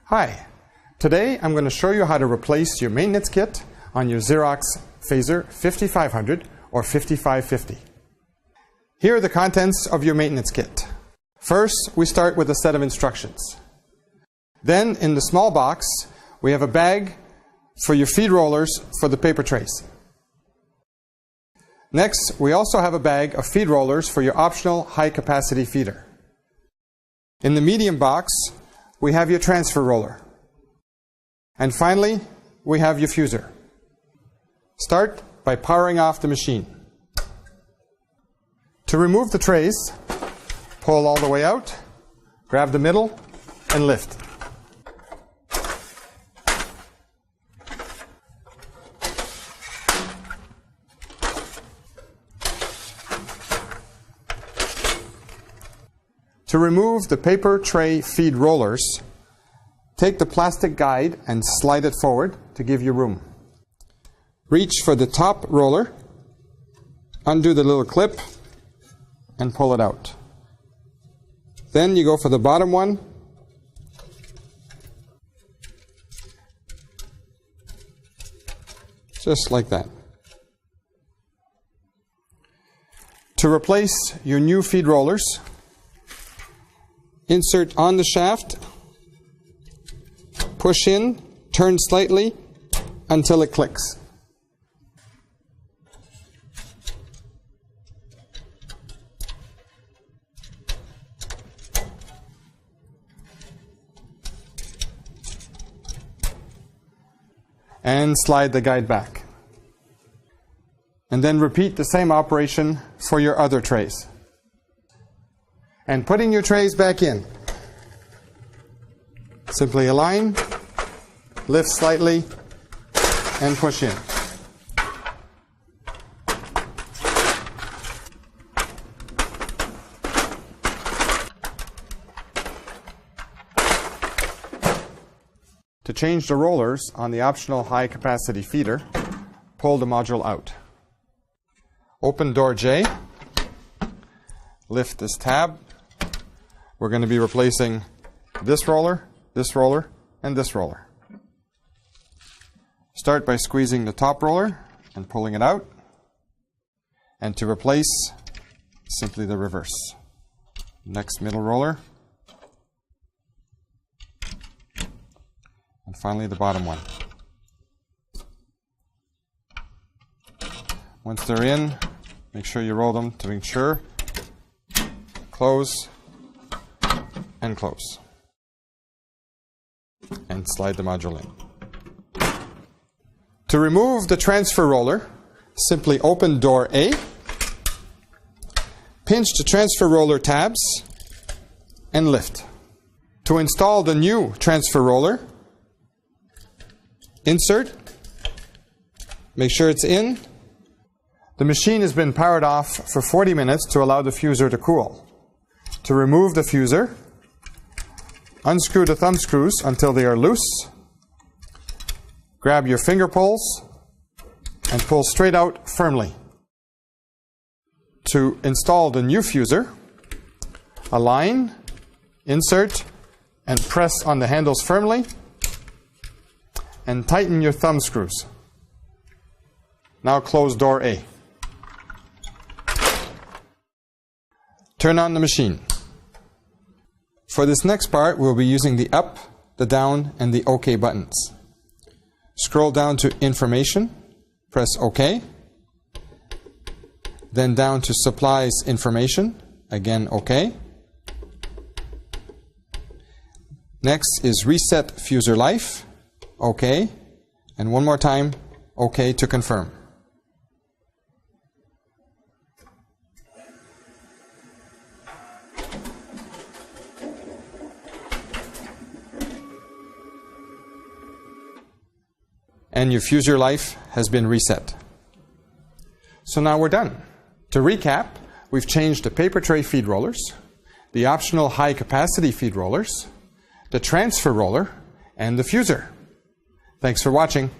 Hi, today I'm going to show you how to replace your maintenance kit on your Xerox Phaser 5500 or 5550. Here are the contents of your maintenance kit. First, we start with a set of instructions. Then, in the small box, we have a bag for your feed rollers for the paper trays. Next, we also have a bag of feed rollers for your optional high-capacity feeder. In the medium box, we have your transfer roller. And finally, we have your fuser. Start by powering off the machine. To remove the trays, pull all the way out, grab the middle, and lift. To remove the paper tray feed rollers, take the plastic guide and slide it forward to give you room. Reach for the top roller, undo the little clip, and pull it out. Then you go for the bottom one, just like that. To replace your new feed rollers, insert on the shaft, push in, turn slightly until it clicks. And slide the guide back. And then repeat the same operation for your other trays. And putting your trays back in, simply align, lift slightly, and push in. To change the rollers on the optional high-capacity feeder, pull the module out. Open door J, lift this tab. We're going to be replacing this roller, and this roller. Start by squeezing the top roller and pulling it out. And to replace, simply the reverse. Next middle roller. And finally the bottom one. Once they're in, make sure you roll them to make sure. Close and close. And slide the module in. To remove the transfer roller, simply open door A, pinch the transfer roller tabs, and lift. To install the new transfer roller, insert, make sure it's in. The machine has been powered off for 40 minutes to allow the fuser to cool. To remove the fuser, unscrew the thumb screws until they are loose. Grab your finger pulls and pull straight out firmly. To install the new fuser, align, insert, and press on the handles firmly, and tighten your thumb screws. Now close door A. Turn on the machine. For this next part, we'll be using the up, the down, and the OK buttons. Scroll down to Information, press OK. Then down to Supplies Information, again OK. Next is Reset Fuser Life, OK. And one more time, OK to confirm. And your fuser life has been reset. So now we're done. To recap, we've changed the paper tray feed rollers, the optional high-capacity feed rollers, the transfer roller, and the fuser. Thanks for watching.